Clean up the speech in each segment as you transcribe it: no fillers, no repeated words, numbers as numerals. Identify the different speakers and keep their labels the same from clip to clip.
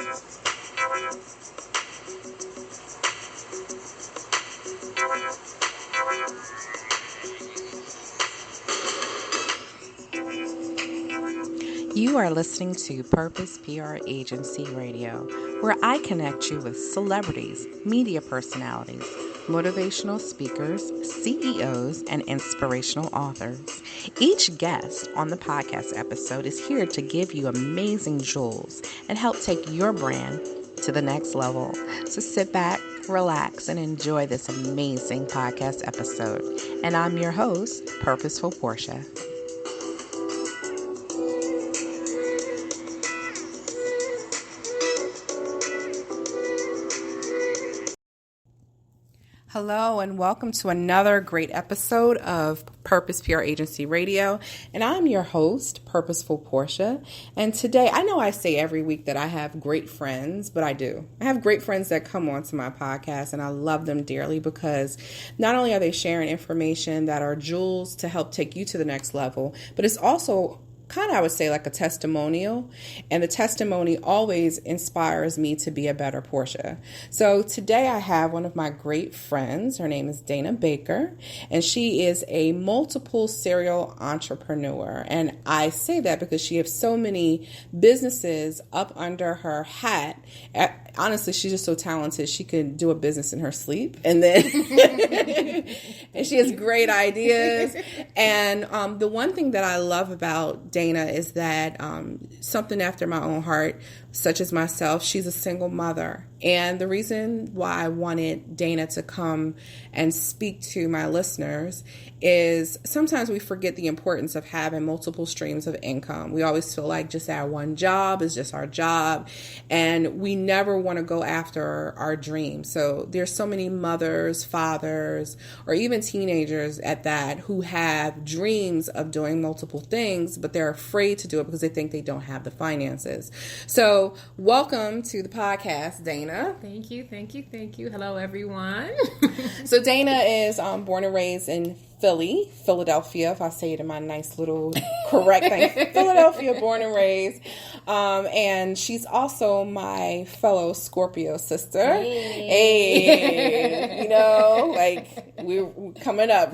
Speaker 1: You are listening to Purpose PR Agency Radio, where I connect you with celebrities, media personalities, motivational speakers, CEOs, and inspirational authors. Each guest on the podcast episode is here to give you amazing jewels and help take your brand to the next level. So sit back, relax, and enjoy this amazing podcast episode. And I'm your host, Purposeful Porsha. Hello and welcome to another great episode of Purpose PR Agency Radio. And I'm your host, Purposeful Porsha. And today, I know I say every week that I have great friends, but I do. I have great friends that come onto my podcast and I love them dearly because not only are they sharing information that are jewels to help take you to the next level, but it's also kind of, I would say, like a testimonial, and the testimony always inspires me to be a better Porsha. So today I have one of my great friends. Her name is Dana Baker, and she is a multiple serial entrepreneur. And I say that because she has so many businesses up under her hat. Honestly, she's just so talented. She could do a business in her sleep, and then and she has great ideas. And the one thing that I love about Dana is that something after my own heart, such as myself, she's a single mother. And the reason why I wanted Dana to come and speak to my listeners is sometimes we forget the importance of having multiple streams of income. We always feel like just our one job is just our job, and we never want to go after our dreams. So there's so many mothers, fathers, or even teenagers at that who have dreams of doing multiple things, but they're afraid to do it because they think they don't have the finances. So welcome to the podcast, Dana.
Speaker 2: Thank you. Hello, everyone.
Speaker 1: So Dana is born and raised in Philadelphia, if I say it in my nice little correct thing. Philadelphia, born and raised. And she's also my fellow Scorpio sister. Hey, like we're coming up.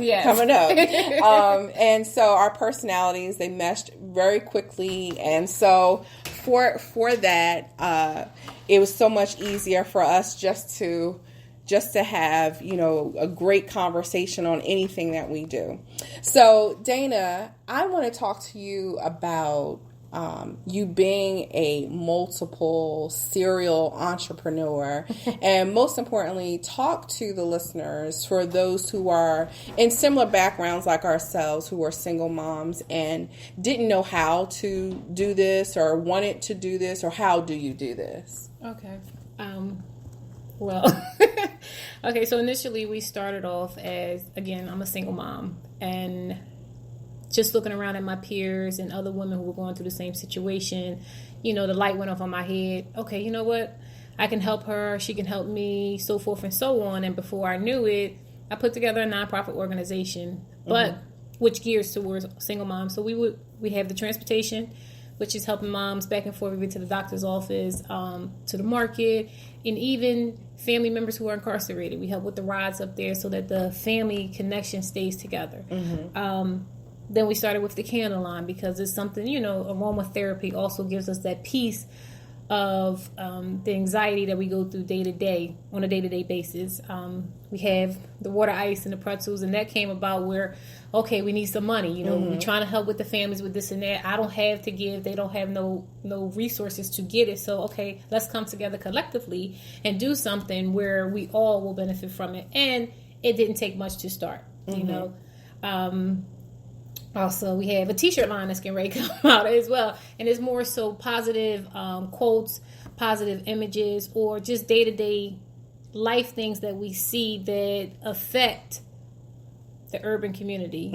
Speaker 1: And so our personalities, they meshed very quickly. And so for that, it was so much easier for us just to have, a great conversation on anything that we do. So, Dana, I want to talk to you about you being a multiple serial entrepreneur, and most importantly, talk to the listeners for those who are in similar backgrounds like ourselves, who are single moms and didn't know how to do this or wanted to do this, or how do you do this?
Speaker 2: Okay. Okay, so initially we started off as, again, I'm a single mom, and just looking around at my peers and other women who were going through the same situation, the light went off on my head. Okay, you know what? I can help her. She can help me, so forth and so on. And before I knew it, I put together a nonprofit organization, but which gears towards single moms. So we have the transportation, which is helping moms back and forth, even to the doctor's office, to the market, and even family members who are incarcerated. We help with the rides up there so that the family connection stays together. Then we started with the candle line because it's something, aromatherapy also gives us that peace of the anxiety that we go through day to day, on a day-to-day basis. We have the water ice and the pretzels, and that came about where, okay, we need some money. We're trying to help with the families with this and that. I don't have to give. They don't have no resources to get it. So, okay, let's come together collectively and do something where we all will benefit from it. And it didn't take much to start, Also, we have a t-shirt line that's getting ready to come out as well. And it's more so positive quotes, positive images, or just day-to-day life things that we see that affect the urban community,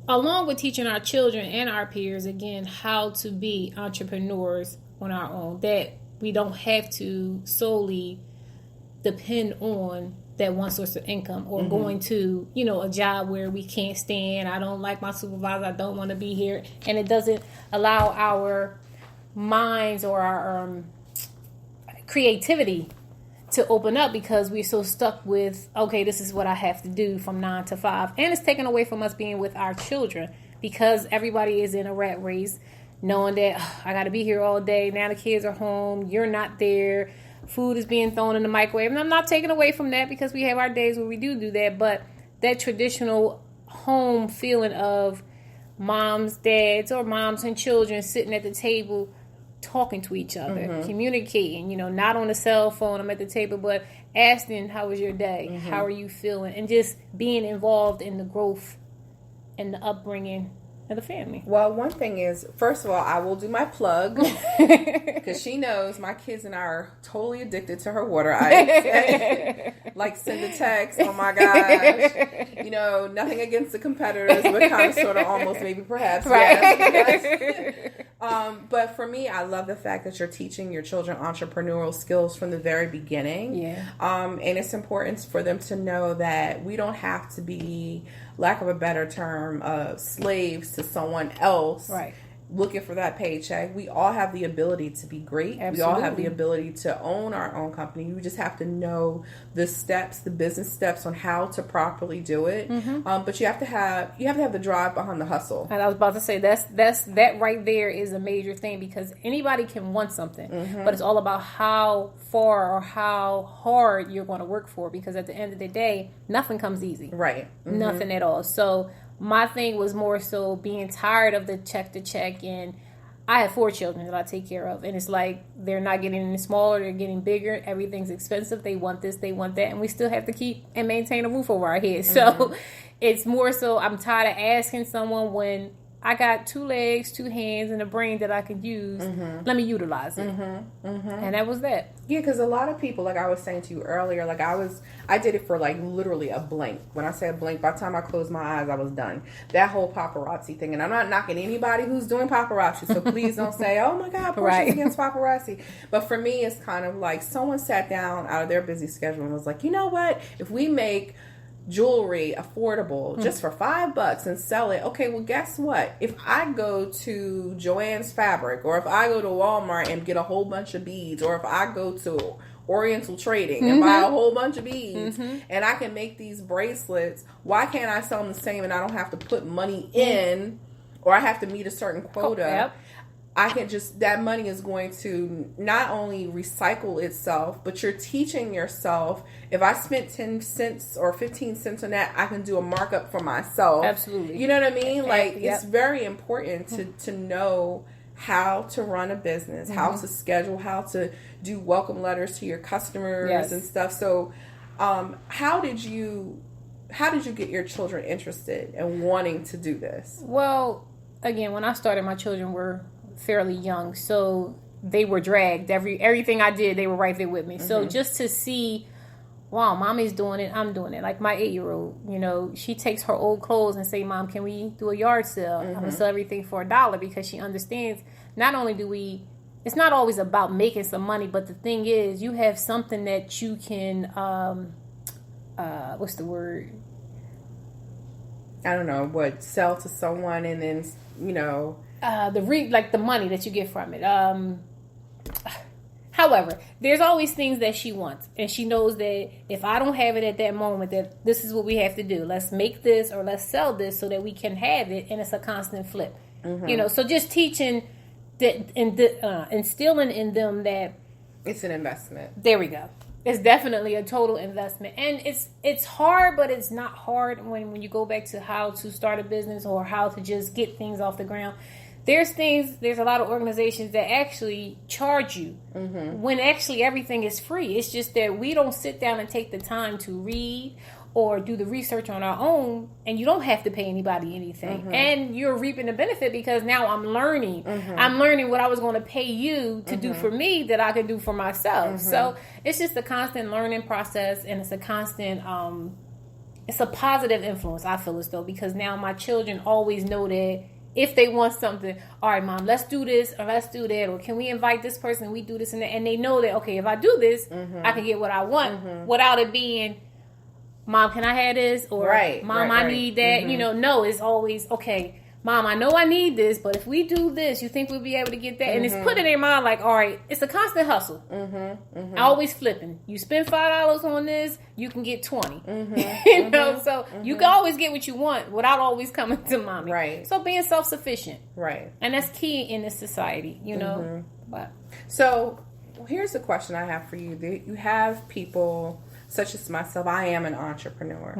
Speaker 2: along with teaching our children and our peers, again, how to be entrepreneurs on our own, that we don't have to solely depend on that one source of income, or going to, a job where we can't stand. I don't like my supervisor. I don't want to be here. And it doesn't allow our minds or our creativity to open up, because we're so stuck with, okay, this is what I have to do from 9 to 5. And it's taken away from us being with our children, because everybody is in a rat race, knowing that I got to be here all day. Now the kids are home. You're not there. Food is being thrown in the microwave. And I'm not taking away from that, because we have our days where we do that. But that traditional home feeling of moms, dads, or moms and children sitting at the table talking to each other, communicating, not on the cell phone, I'm at the table, but asking, how was your day? How are you feeling? And just being involved in the growth and the upbringing of the family.
Speaker 1: Well, one thing is, first of all, I will do my plug, because she knows my kids and I are totally addicted to her water ice. Like, send a text, oh my gosh. Nothing against the competitors, but kind of sort of almost maybe perhaps. Right. Yes. But for me, I love the fact that you're teaching your children entrepreneurial skills from the very beginning.
Speaker 2: Yeah.
Speaker 1: And it's important for them to know that we don't have to be, lack of a better term, slaves to someone else.
Speaker 2: Right.
Speaker 1: Looking for that paycheck. We all have the ability to be great.
Speaker 2: Absolutely.
Speaker 1: We all have the ability to own our own company. We just have to know the steps, the business steps on how to properly do it. But you have to have the drive behind the hustle.
Speaker 2: And I was about to say that right there is a major thing, because anybody can want something, but it's all about how far or how hard you're going to work for, because at the end of the day, nothing comes easy.
Speaker 1: Right.
Speaker 2: Nothing at all. So my thing was more so being tired of the check to check, and I have 4 children that I take care of, and it's like they're not getting any smaller, they're getting bigger, everything's expensive, they want this, they want that, and we still have to keep and maintain a roof over our heads. So it's more so I'm tired of asking someone, when I got 2 legs, 2 hands, and a brain that I could use, let me utilize it. And that was that.
Speaker 1: Yeah, because a lot of people, like I was saying to you earlier, like I did it for like literally a blink. When I say a blink, by the time I closed my eyes, I was done. That whole paparazzi thing, and I'm not knocking anybody who's doing paparazzi, so please don't say, oh my God, Porsha's against paparazzi. But for me, it's kind of like someone sat down out of their busy schedule and was like, you know what, if we make jewelry affordable just for $5 and sell it. Okay, well, guess what? If I go to Joann's Fabric, or if I go to Walmart and get a whole bunch of beads, or if I go to Oriental Trading and buy a whole bunch of beads, and I can make these bracelets, why can't I sell them the same and I don't have to put money in, or I have to meet a certain quota? I can just, that money is going to not only recycle itself, but you're teaching yourself, if I spent 10 cents or 15 cents on that, I can do a markup for myself.
Speaker 2: Absolutely.
Speaker 1: You know what I mean? Like, it's very important to know how to run a business, how to schedule, how to do welcome letters to your customers and stuff. So, how did you get your children interested in wanting to do this?
Speaker 2: Well, again, when I started, my children were fairly young, so they were dragged. Everything I did, they were right there with me. So just to see, wow, mommy's doing it, I'm doing it. Like my 8-year-old, she takes her old clothes and say, Mom, can we do a yard sale? I'm gonna sell everything for $1, because she understands not only it's not always about making some money, but the thing is, you have something that you can what's the word?
Speaker 1: I don't know, sell to someone, and then
Speaker 2: the money that you get from it. However, there's always things that she wants, and she knows that if I don't have it at that moment, that this is what we have to do. Let's make this, or let's sell this, so that we can have it, and it's a constant flip. So just teaching that and instilling in them that
Speaker 1: it's an investment.
Speaker 2: There we go. It's definitely a total investment, and it's hard, but it's not hard when you go back to how to start a business or how to just get things off the ground. There's a lot of organizations that actually charge you when actually everything is free. It's just that we don't sit down and take the time to read or do the research on our own, and you don't have to pay anybody anything. And you're reaping the benefit, because now I'm learning. I'm learning what I was going to pay you to do for me that I can do for myself. So it's just a constant learning process, and it's a constant, it's a positive influence, I feel as though, because now my children always know that if they want something, all right, Mom, let's do this, or let's do that, or can we invite this person, we do this and that, and they know that, okay, if I do this, I can get what I want without it being, Mom, can I have this? Or Mom, I need that. No, it's always, okay, Mom, I know I need this, but if we do this, you think we'll be able to get that? And it's put in their mind like, all right, it's a constant hustle. Always flipping. You spend $5 on this, you can get 20. You know, so you can always get what you want without always coming to mommy.
Speaker 1: Right.
Speaker 2: So being self-sufficient.
Speaker 1: Right.
Speaker 2: And that's key in this society, you know. But
Speaker 1: so here's the question I have for you. You have people such as myself. I am an entrepreneur.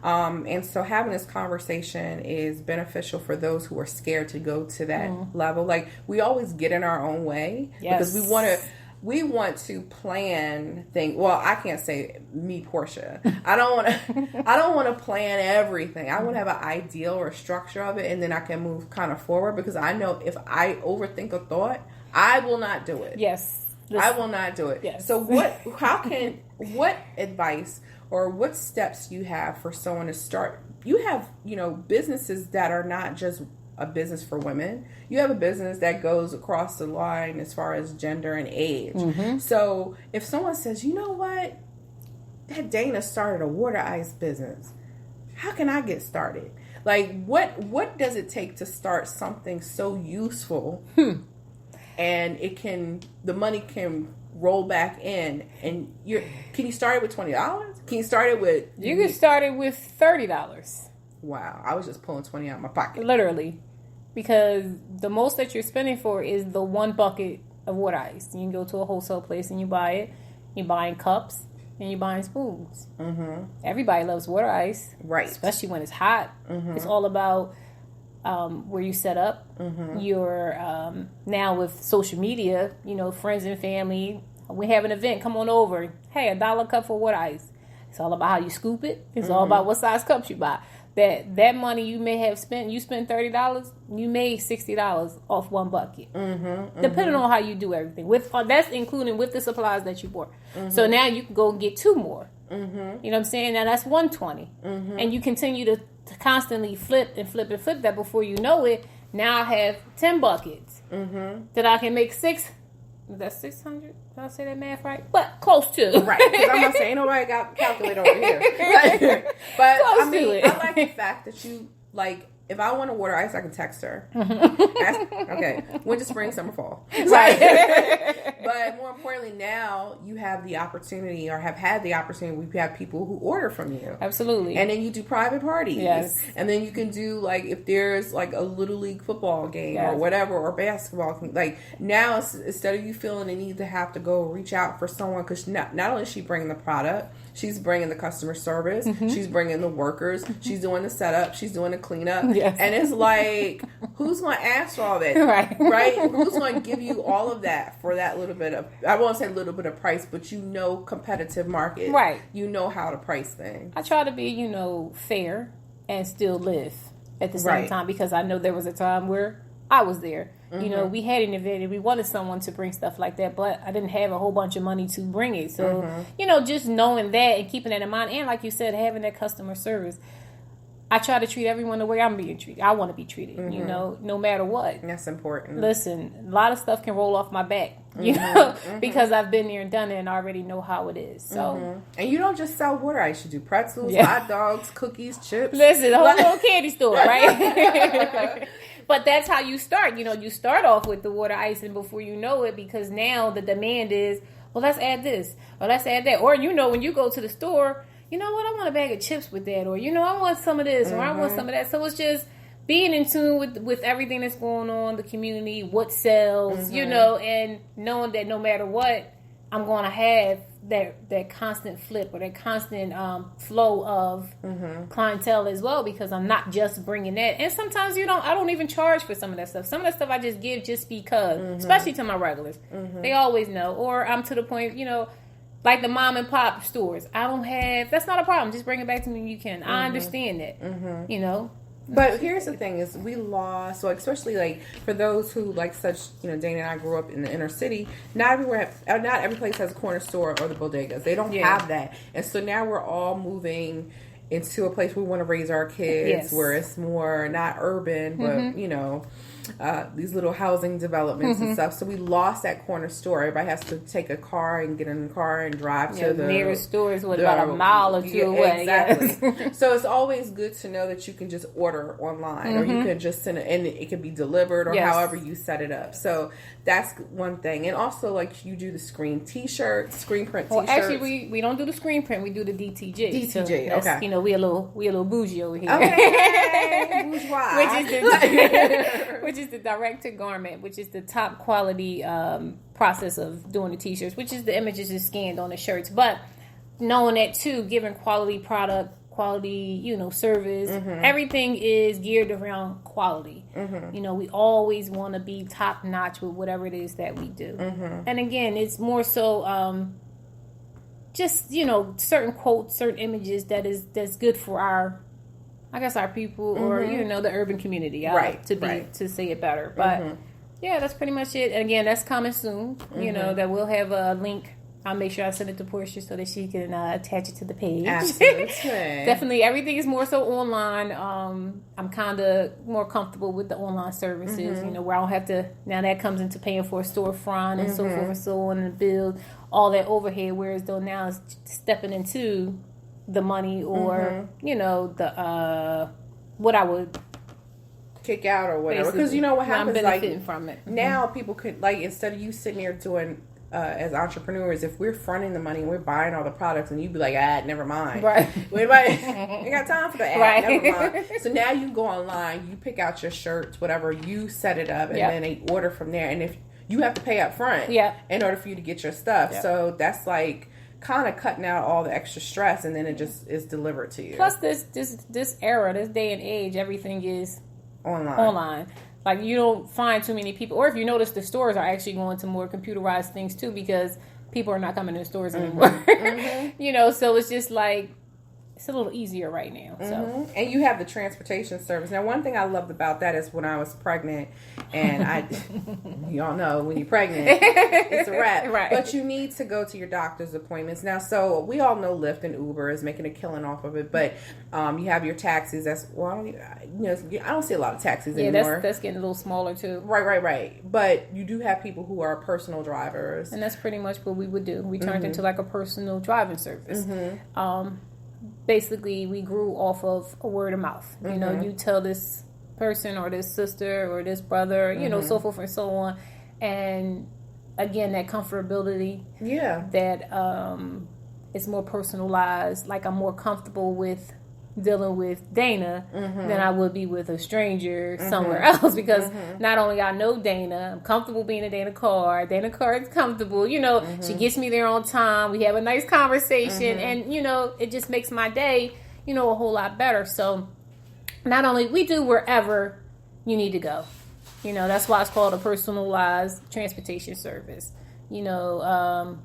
Speaker 1: And so having this conversation is beneficial for those who are scared to go to that level. Like, we always get in our own way because we want to plan things. Well, I can't say me, Portia. I don't want to plan everything. I want to have an ideal or a structure of it, and then I can move kind of forward, because I know if I overthink a thought, I will not do it.
Speaker 2: Yes.
Speaker 1: I will not do it.
Speaker 2: Yes.
Speaker 1: So what advice or what steps you have for someone to start? You have, businesses that are not just a business for women. You have a business that goes across the line as far as gender and age. So if someone says, you know what, that Dana started a water ice business, how can I get started? Like, what does it take to start something so useful? And the money can roll back in, and can you start it with $20? Can you start it with?
Speaker 2: You can start it with $30.
Speaker 1: Wow, I was just pulling 20 out of my pocket.
Speaker 2: Literally, because the most that you're spending for is the one bucket of water ice. You can go to a wholesale place and you buy it. You're buying cups and you're buying spoons. Everybody loves water ice,
Speaker 1: right?
Speaker 2: Especially when it's hot. It's all about where you set up. Your now with social media, friends and family, we have an event, come on over. Hey, $1 cup for water ice. It's all about how you scoop it. It's all about what size cups you buy. That money you may have spent, you spent $30, you made $60 off one bucket. Depending on how you do everything. That's including with the supplies that you bought. So now you can go and get 2 more. You know what I'm saying? Now that's $120. And you continue to constantly flip and flip and flip that. Before you know it, now I have 10 buckets that I can make 6. That's 600. Did I say that math right? But close to. Right. Because I'm not saying nobody got calculator over here.
Speaker 1: But close I mean, I like the fact that you, like, if I want a water ice, I can text her. Okay. Winter, spring, summer, fall. Right. But more importantly, now you have the opportunity, or have had the opportunity, we have people who order from you.
Speaker 2: Absolutely.
Speaker 1: And then you do private parties.
Speaker 2: Yes.
Speaker 1: And then you can do, like, if there's like a little league football game or whatever, or basketball, like, now instead of you feeling the need to have to go reach out for someone, because not only is she bringing the product, she's bringing the customer service, she's bringing the workers, she's doing the setup, she's doing the cleanup. Yes. And it's like, who's going to ask for all that? Right? Who's going to give you all of that for that little bit of, I won't say little bit of price, but competitive market. Right. You know how to price things.
Speaker 2: I try to be, fair and still live at the same time, because I know there was a time where I was there. We had an event and we wanted someone to bring stuff like that, but I didn't have a whole bunch of money to bring it. So, just knowing that and keeping that in mind, and like you said, having that customer service. I try to treat everyone the way I'm being treated. I want to be treated, no matter what.
Speaker 1: That's important.
Speaker 2: Listen, a lot of stuff can roll off my back, because I've been there and done it and already know how it is. So,
Speaker 1: and you don't just sell water ice. You do pretzels, hot dogs, cookies, chips.
Speaker 2: Listen, a whole little candy store, right? But that's how you start. You start off with the water ice, and before you know it, because now the demand is, well, let's add this, or let's add that. Or, when you go to the store, you know what, I want a bag of chips with that, or, I want some of this, or I want some of that. So it's just being in tune with everything that's going on, the community, what sells, and knowing that no matter what, I'm going to have that constant flip, or that constant flow of clientele as well, because I'm not just bringing that. And sometimes I don't even charge for some of that stuff. Some of that stuff I just give just because, especially to my regulars. They always know. Or I'm to the point, like the mom and pop stores. That's not a problem. Just bring it back to me when you can. I understand that,
Speaker 1: But here's the thing is we lost, so especially like for those who like such, Dana and I grew up in the inner city, not every place has a corner store or the bodegas. They don't have that. And so now we're all moving into a place we want to raise our kids where it's more not urban, but, these little housing developments and stuff. So we lost that corner store. Everybody has to take a car and get in the car and drive to the
Speaker 2: nearest store is about a mile or two away.
Speaker 1: Exactly.
Speaker 2: Yes.
Speaker 1: So it's always good to know that you can just order online, or you can just send it, and it can be delivered, or however you set it up. So that's one thing. And also, like, you do the screen print t-shirts.
Speaker 2: Well, actually, we don't do the screen print. We do the DTG.
Speaker 1: DTG,
Speaker 2: so
Speaker 1: okay.
Speaker 2: You know, we a little bougie over here.
Speaker 1: Okay, bourgeois.
Speaker 2: which is the direct to garment, which is the top quality process of doing the t-shirts, which is the images is scanned on the shirts. But knowing that too, giving quality product, quality, service, everything is geared around quality. You know, we always want to be top notch with whatever it is that we do. And again, it's more so just, certain quotes, certain images that's good for our people or, the urban community. To say it better. But yeah, that's pretty much it. And again, that's coming soon. You know, that we'll have a link. I'll make sure I send it to Porsha so that she can attach it to the page.
Speaker 1: Absolutely.
Speaker 2: Definitely. Everything is more so online. I'm kind of more comfortable with the online services, where I don't have to, now that comes into paying for a storefront and so forth and so on, and build all that overhead, whereas though now it's stepping into the money or, the, what I would
Speaker 1: kick out or whatever. Because you know what happens,
Speaker 2: I'm benefiting from it.
Speaker 1: Now people could, instead of you sitting here doing, as entrepreneurs, if we're fronting the money and we're buying all the products, and you'd be like, never mind.
Speaker 2: Right.
Speaker 1: Ain't got time for the ad.
Speaker 2: Right.
Speaker 1: Never mind. So now you go online, you pick out your shirts, whatever, you set it up, and then they order from there. And if you have to pay up front in order for you to get your stuff. Yep. So that's kind of cutting out all the extra stress, and then it just is delivered to you.
Speaker 2: Plus this era, this day and age, everything is online. Like, you don't find too many people, or if you notice, the stores are actually going to more computerized things too, because people are not coming to the stores anymore. So it's just it's a little easier right now. So,
Speaker 1: and you have the transportation service. Now, one thing I loved about that is when I was pregnant, and y'all know when you're pregnant, it's a wrap.
Speaker 2: Right.
Speaker 1: But you need to go to your doctor's appointments. Now, so we all know Lyft and Uber is making a killing off of it, but you have your taxis. I don't see a lot of taxis anymore.
Speaker 2: Yeah, that's getting a little smaller too.
Speaker 1: Right. But you do have people who are personal drivers.
Speaker 2: And that's pretty much what we would do. We turned into a personal driving service. Basically, we grew off of a word of mouth. You tell this person or this sister or this brother, so forth and so on. And again, that comfortability. Yeah. That it's more personalized. Like, I'm more comfortable with dealing with Dana than I would be with a stranger somewhere else, because not only I know Dana, I'm comfortable being in Dana car is comfortable, she gets me there on time, we have a nice conversation, and it just makes my day a whole lot better. So not only we do wherever you need to go, that's why it's called a personalized transportation service. Again,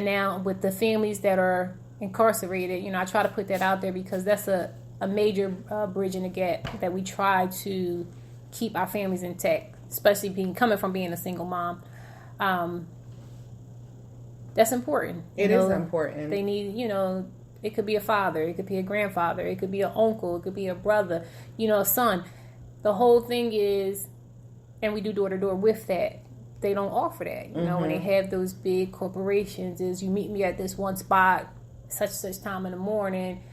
Speaker 2: now with the families that are incarcerated, I try to put that out there, because that's a major bridge in the gap that we try to keep our families intact, especially coming from being a single mom. That's important.
Speaker 1: It is important.
Speaker 2: They need, it could be a father, it could be a grandfather, it could be an uncle, it could be a brother, a son. The whole thing is, and we do door to door with that. They don't offer that. When they have those big corporations, is you meet me at this one spot, such time in the morning,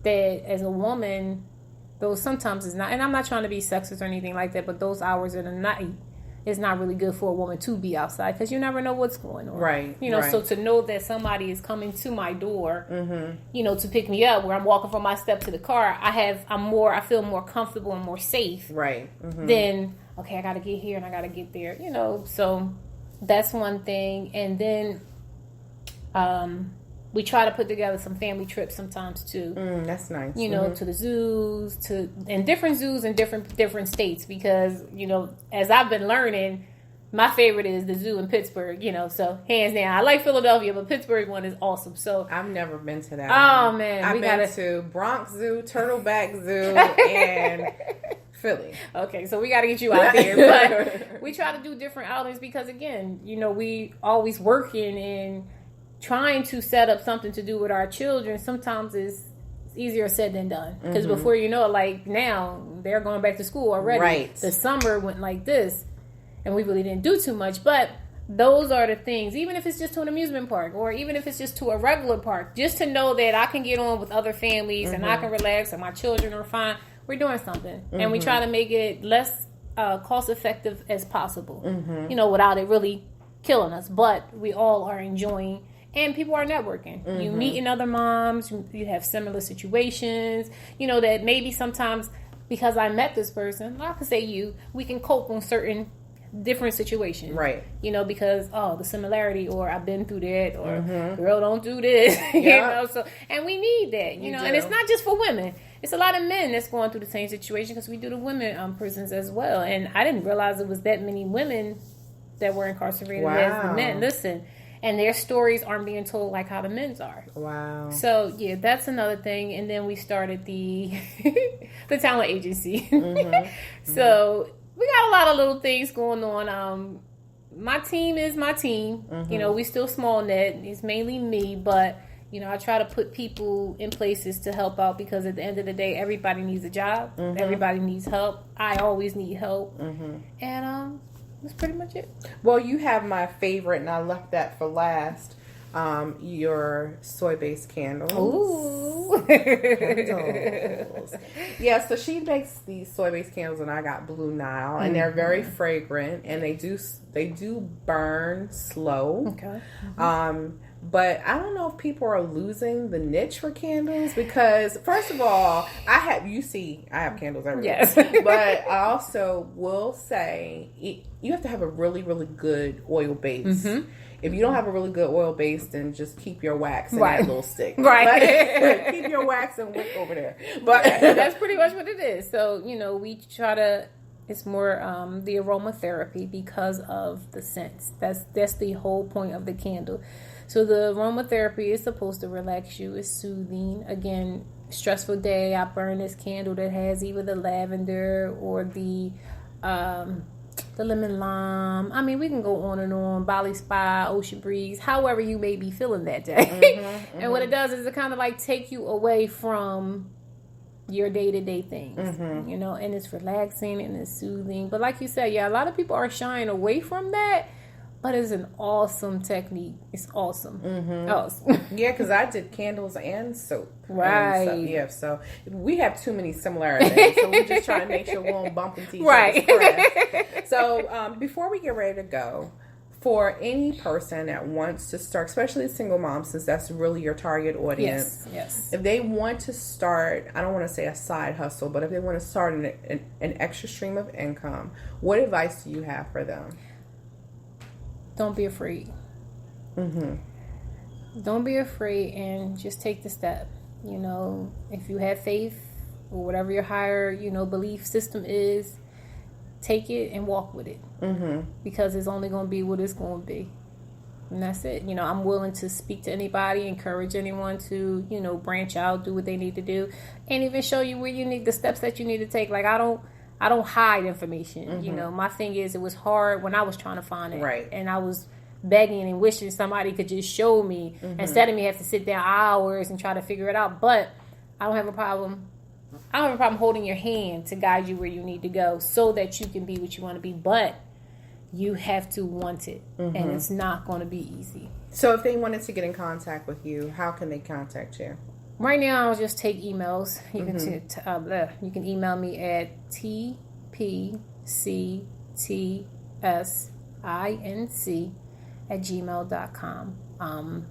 Speaker 2: that as a woman, those sometimes is not, and I'm not trying to be sexist or anything like that, but those hours of the night is not really good for a woman to be outside, because you never know what's going on. Right. So to know that somebody is coming to my door, to pick me up, where I'm walking from my step to the car, I feel more comfortable and more safe. Right. Than, okay, I got to get here and I got to get there, so that's one thing. And then, we try to put together some family trips sometimes too. That's nice. To the zoos, and different zoos in different states, because as I've been learning, my favorite is the zoo in Pittsburgh. So hands down, I like Philadelphia, but Pittsburgh one is awesome. So
Speaker 1: I've never been to that.
Speaker 2: Oh man,
Speaker 1: I've been to Bronx Zoo, Turtleback Zoo, and Philly.
Speaker 2: Okay, so we got to get you out there. But we try to do different outings, because again, we always working and trying to set up something to do with our children. Sometimes it's easier said than done. Because before you know it, like now, they're going back to school already.
Speaker 1: Right.
Speaker 2: The summer went like this, and we really didn't do too much. But those are the things, even if it's just to an amusement park, or even if it's just to a regular park, just to know that I can get on with other families and I can relax and my children are fine. We're doing something. And we try to make it less cost effective as possible, you know, without it really killing us. But we all are enjoying, and people are networking. You meeting other moms, you have similar situations, you know, that maybe sometimes because I met this person, I could say we can cope on certain different situations, right? You know, because the similarity, or I've been through that, or girl, don't do this, you know. So, and we need that, you know. And it's not just for women; it's a lot of men that's going through the same situation, because we do the women prisons as well. And I didn't realize it was that many women that were incarcerated as the men. Listen, and their stories aren't being told like how the men's are. Wow. So yeah, that's another thing. And then we started the the talent agency. So. We got a lot of little things going on. My team is my team. You know, we still small net. It's mainly me, but you know, I try to put people in places to help out, because at the end of the day, everybody needs a job. Everybody needs help. I always need help. And that's pretty much it.
Speaker 1: Well, you have my favorite, and I left that for last. Your soy-based candles. Ooh. Candles. Yeah, so she makes these soy-based candles, and I got Blue Nile, and they're very fragrant, and they do burn slow. Okay. But I don't know if people are losing the niche for candles, because first of all, I have candles everywhere. Yes. But I also will say you have to have a really, really good oil base. If you don't have a really good oil base, then just keep your wax in that little stick. Right. But, keep your wax and wick over there. But
Speaker 2: that's pretty much what it is. So, you know, we try to, it's more the aromatherapy because of the scents. That's the whole point of the candle. So the aromatherapy is supposed to relax you. It's soothing. Again, stressful day, I burn this candle that has either the lavender or the lemon lime. I mean, we can go on and on. Bali Spa, Ocean Breeze, however you may be feeling that day. And what it does is it kind of like take you away from your day-to-day things, you know, and it's relaxing and it's soothing. But like you said, yeah, a lot of people are shying away from that, but it's an awesome technique. It's awesome. Awesome.
Speaker 1: Yeah, because I did candles and soap. Right. And stuff. Yeah, so we have too many similarities. So we're just trying to make sure we won't bump into each other's crest. So before we get ready to go, for any person that wants to start, especially a single mom, since that's really your target audience, yes. If they want to start, I don't want to say a side hustle, but if they want to start an extra stream of income, what advice do you have for them?
Speaker 2: Don't be afraid. Don't be afraid, and just take the step. You know, if you have faith or whatever your higher, you know, belief system is, take it and walk with it. Because it's only going to be what it's going to be. And that's it. You know, I'm willing to speak to anybody, encourage anyone to, you know, branch out, do what they need to do, and even show you where you need the steps that you need to take. Like, I don't hide information. You know, my thing is, it was hard when I was trying to find it. Right. And I was begging and wishing somebody could just show me instead of me have to sit down hours and try to figure it out. But I don't have a problem. I don't have a problem holding your hand to guide you where you need to go so that you can be what you want to be. But you have to want it. And it's not going to be easy.
Speaker 1: So if they wanted to get in contact with you, how can they contact you?
Speaker 2: Right now, I'll just take emails. You can email me at tpctsinc@gmail.com.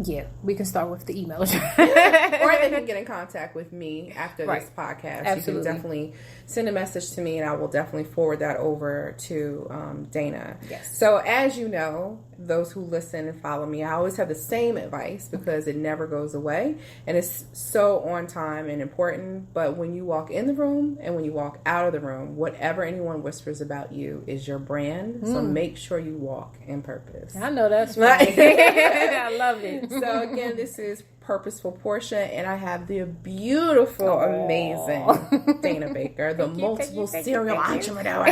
Speaker 2: Yeah, we can start with the email address.
Speaker 1: Or they can get in contact with me after this podcast.
Speaker 2: Absolutely.
Speaker 1: You can definitely send a message to me, and I will definitely forward that over to Dana. Yes. So as you know, those who listen and follow me, I always have the same advice because it never goes away. And it's so on time and important. But when you walk in the room and when you walk out of the room, whatever anyone whispers about you is your brand. So make sure you walk in purpose.
Speaker 2: I know that's right. I love it.
Speaker 1: So again, this is Purposeful Porsha, and I have the beautiful, amazing Dana Baker, the multiple serial entrepreneur.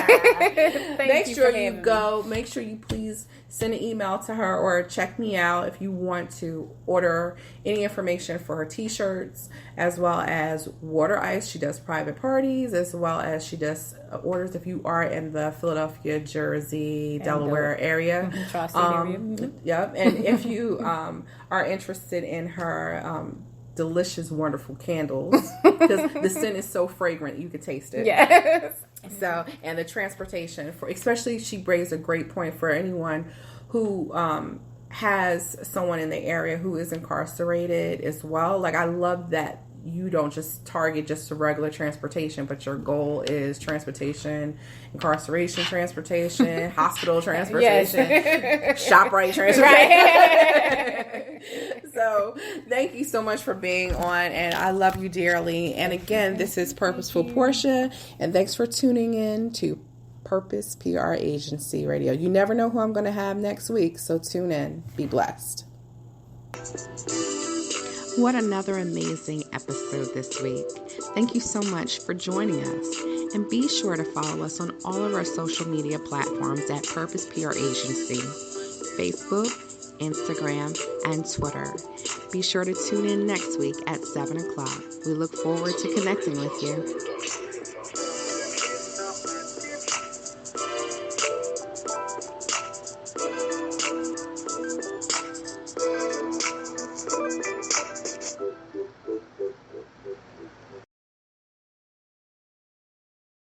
Speaker 1: Make sure you go. Make sure you please send an email to her or check me out if you want to order any information for her t-shirts, as well as water ice. She does private parties, as well as she does orders if you are in the Philadelphia, Jersey, Delaware area. Yep. And if you are interested in her delicious, wonderful candles, because the scent is so fragrant, you could taste it.
Speaker 2: Yes.
Speaker 1: So, and the transportation, for especially, she brings a great point for anyone who has someone in the area who is incarcerated as well. Like, I love that you don't just target just the regular transportation, but your goal is transportation, incarceration transportation, hospital transportation, ShopRite transportation. So thank you so much for being on, and I love you dearly. And again, this is Purposeful Porsha, and thanks for tuning in to Purpose PR Agency Radio. You never know who I'm going to have next week, so tune in. Be blessed. What another amazing episode this week. Thank you so much for joining us. And be sure to follow us on all of our social media platforms at Purpose PR Agency, Facebook, Instagram, and Twitter. Be sure to tune in next week at 7 o'clock. We look forward to connecting with you.